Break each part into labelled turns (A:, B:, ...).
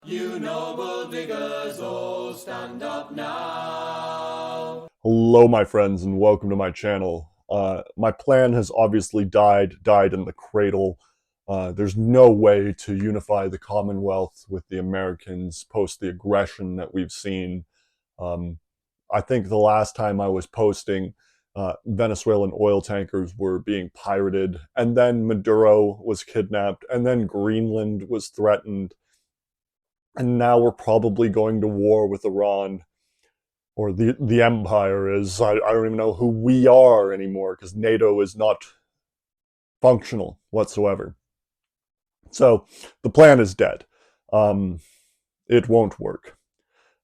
A: You noble diggers, all stand up now.
B: Hello, my friends, and welcome to my channel. My plan has obviously died in the cradle. There's no way to unify the Commonwealth with the Americans post the aggression that we've seen. I think the last time I was posting, Venezuelan oil tankers were being pirated, and then Maduro was kidnapped, and then Greenland was threatened, and now we're probably going to war with Iran. Or the empire is. I don't even know who we are anymore because NATO is not functional whatsoever. So the plan is dead. It won't work.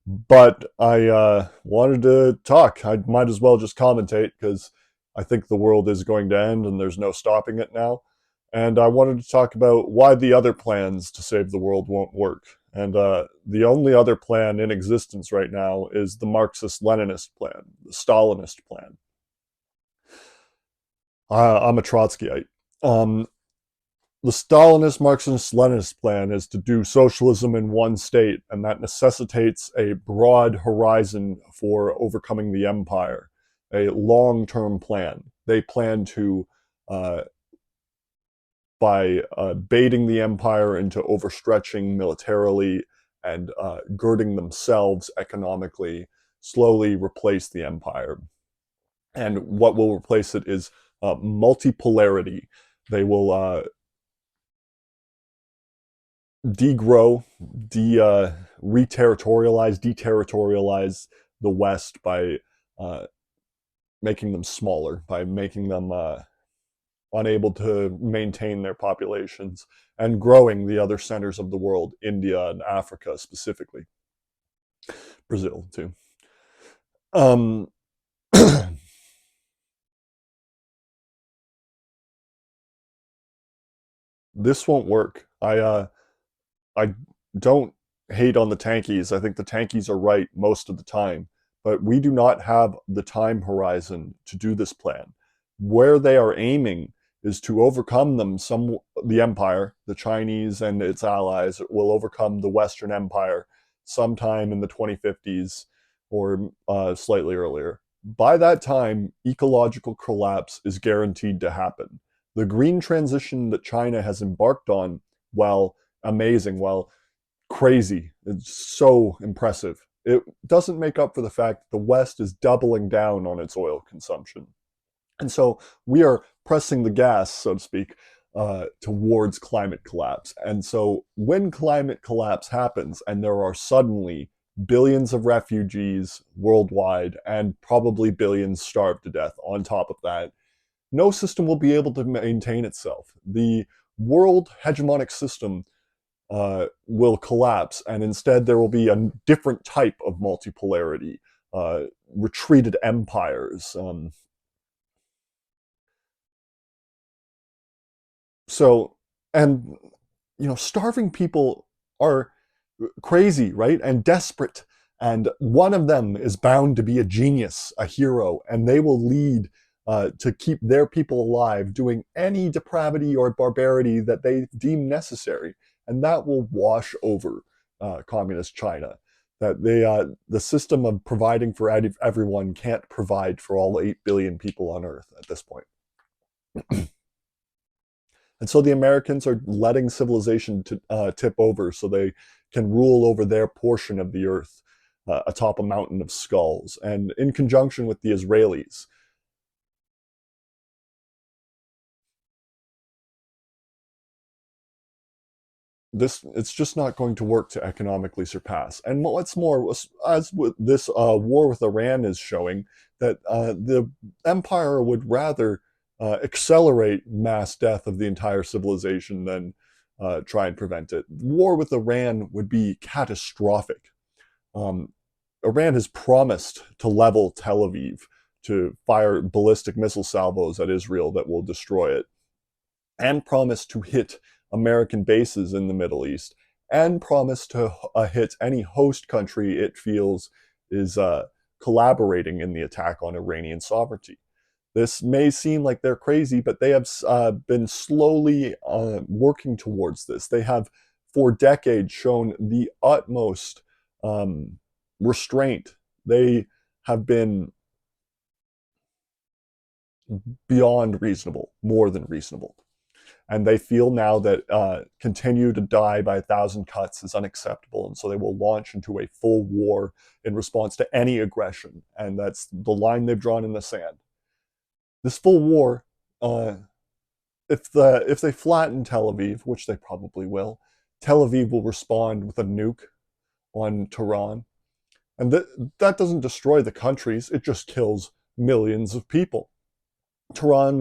B: But I wanted to talk. I might as well just commentate because I think the world is going to end and there's no stopping it now. And I wanted to talk about why the other plans to save the world won't work. And the only other plan in existence right now is the Marxist-Leninist plan, the Stalinist plan. I'm a Trotskyite. The Stalinist Marxist-Leninist plan is to do socialism in one state, and that necessitates a broad horizon for overcoming the empire, a long-term plan. They plan to by baiting the empire into overstretching militarily and girding themselves economically, slowly replace the empire. And what will replace it is multipolarity. They will degrow, deterritorialize the West by making them smaller, by making them unable to maintain their populations, and growing the other centers of the world, India and Africa specifically. Brazil, too. This won't work. I don't hate on the tankies. I think the tankies are right most of the time, but we do not have the time horizon to do this plan. Where they are aiming is to overcome the empire, the Chinese and its allies will overcome the Western Empire sometime in the 2050s or slightly earlier. By that time, ecological collapse is guaranteed to happen. The green transition that China has embarked on, while amazing, while crazy, it's so impressive, it doesn't make up for the fact that the West is doubling down on its oil consumption. And so we are pressing the gas, so to speak, towards climate collapse. And so when climate collapse happens and there are suddenly billions of refugees worldwide and probably billions starved to death on top of that, no system will be able to maintain itself. The world hegemonic system will collapse, and instead there will be a different type of multipolarity, retreated empires. And starving people are crazy, right? And desperate. And one of them is bound to be a genius, a hero, and they will lead to keep their people alive, doing any depravity or barbarity that they deem necessary. And that will wash over communist China. That the system of providing for everyone can't provide for all 8 billion people on Earth at this point. And so the Americans are letting civilization tip over so they can rule over their portion of the Earth atop a mountain of skulls, and in conjunction with the Israelis. It's just not going to work to economically surpass. And what's more, as with this war with Iran is showing, that the empire would rather accelerate mass death of the entire civilization than try and prevent it. War with Iran would be catastrophic. Iran has promised to level Tel Aviv, to fire ballistic missile salvos at Israel that will destroy it, and promised to hit American bases in the Middle East, and promised to hit any host country it feels is collaborating in the attack on Iranian sovereignty. This may seem like they're crazy, but they have been slowly working towards this. They have for decades shown the utmost restraint. They have been beyond reasonable, more than reasonable. And they feel now that continue to die by 1,000 cuts is unacceptable. And so they will launch into a full war in response to any aggression. And that's the line they've drawn in the sand. This full war, if they flatten Tel Aviv, which they probably will, Tel Aviv will respond with a nuke on Tehran. And that doesn't destroy the countries, it just kills millions of people. Iran,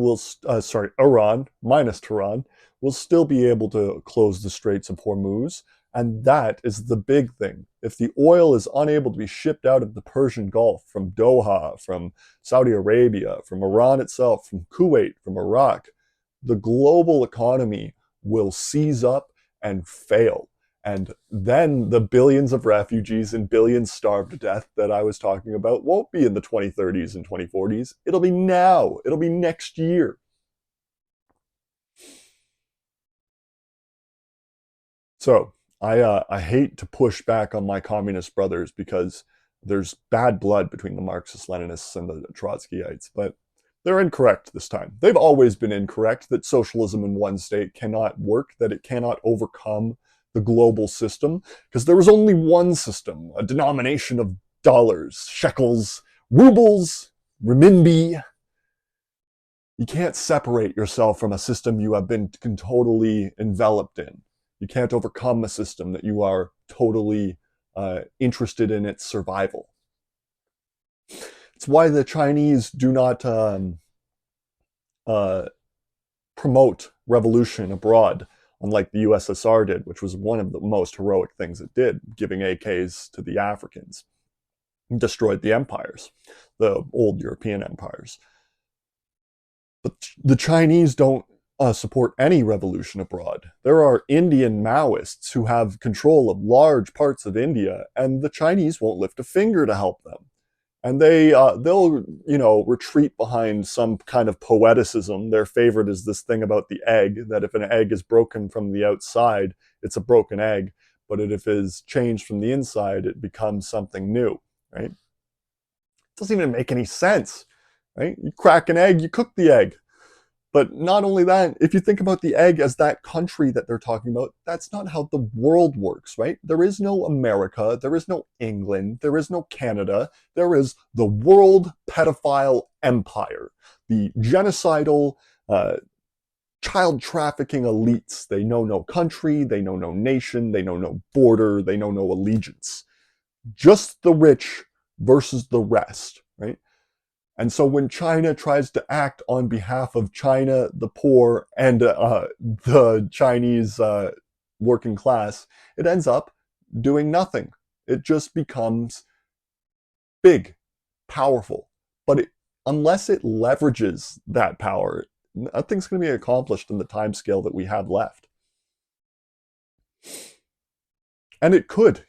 B: minus Tehran, will still be able to close the Straits of Hormuz. And that is the big thing. If the oil is unable to be shipped out of the Persian Gulf, from Doha, from Saudi Arabia, from Iran itself, from Kuwait, from Iraq, the global economy will seize up and fail. And then the billions of refugees and billions starved to death that I was talking about won't be in the 2030s and 2040s. It'll be now. It'll be next year. So I hate to push back on my communist brothers because there's bad blood between the Marxist-Leninists and the Trotskyites, but they're incorrect this time. They've always been incorrect that socialism in one state cannot work, that it cannot overcome the global system, because there is only one system, a denomination of dollars, shekels, rubles, renminbi. You can't separate yourself from a system you have been totally enveloped in. You can't overcome a system that you are totally interested in its survival. It's why the Chinese do not promote revolution abroad, unlike the USSR did, which was one of the most heroic things it did, giving AKs to the Africans. It destroyed the empires, the old European empires. But the Chinese don't support any revolution abroad. There are Indian Maoists who have control of large parts of India, and the Chinese won't lift a finger to help them. And they'll retreat behind some kind of poeticism. Their favorite is this thing about the egg, that if an egg is broken from the outside, it's a broken egg. But if it is changed from the inside, it becomes something new, right? It doesn't even make any sense, right? You crack an egg, you cook the egg. But not only that, if you think about the egg as that country that they're talking about, that's not how the world works, right? There is no America, there is no England, there is no Canada, there is the world pedophile empire, the genocidal, child trafficking elites. They know no country, they know no nation, they know no border, they know no allegiance. Just the rich versus the rest, right? And so when China tries to act on behalf of China, the poor, and the Chinese working class, it ends up doing nothing. It just becomes big, powerful. But unless it leverages that power, nothing's going to be accomplished in the time scale that we have left. And it could,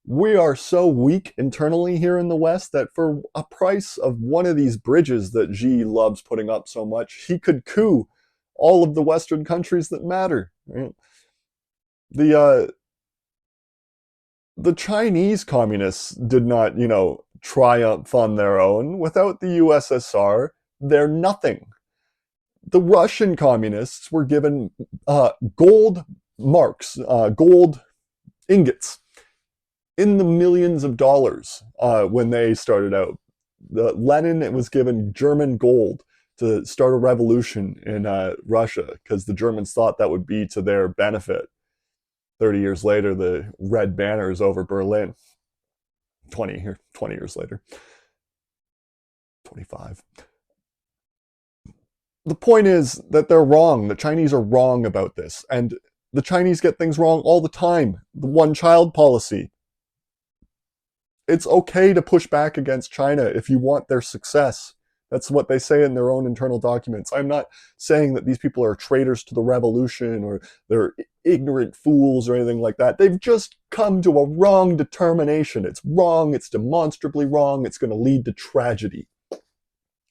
B: we are so weak internally here in the West that for a price of one of these bridges that Xi loves putting up so much, he could coup all of the Western countries that matter. Right? The Chinese communists did not, triumph on their own. Without the USSR, they're nothing. The Russian communists were given gold marks, gold ingots, in the millions of dollars when they started out. Lenin was given German gold to start a revolution in Russia because the Germans thought that would be to their benefit. 30 years later, the red banners over Berlin. 20 years later. 25. The point is that they're wrong. The Chinese are wrong about this. And the Chinese get things wrong all the time. The one-child policy. It's okay to push back against China if you want their success. That's what they say in their own internal documents. I'm not saying that these people are traitors to the revolution or they're ignorant fools or anything like that. They've just come to a wrong determination. It's wrong. It's demonstrably wrong. It's going to lead to tragedy.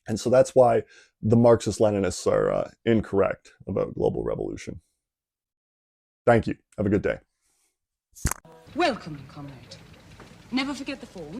B: And so that's why the Marxist-Leninists are incorrect about global revolution. Thank you. Have a good day.
C: Welcome, comrade. Never forget the form.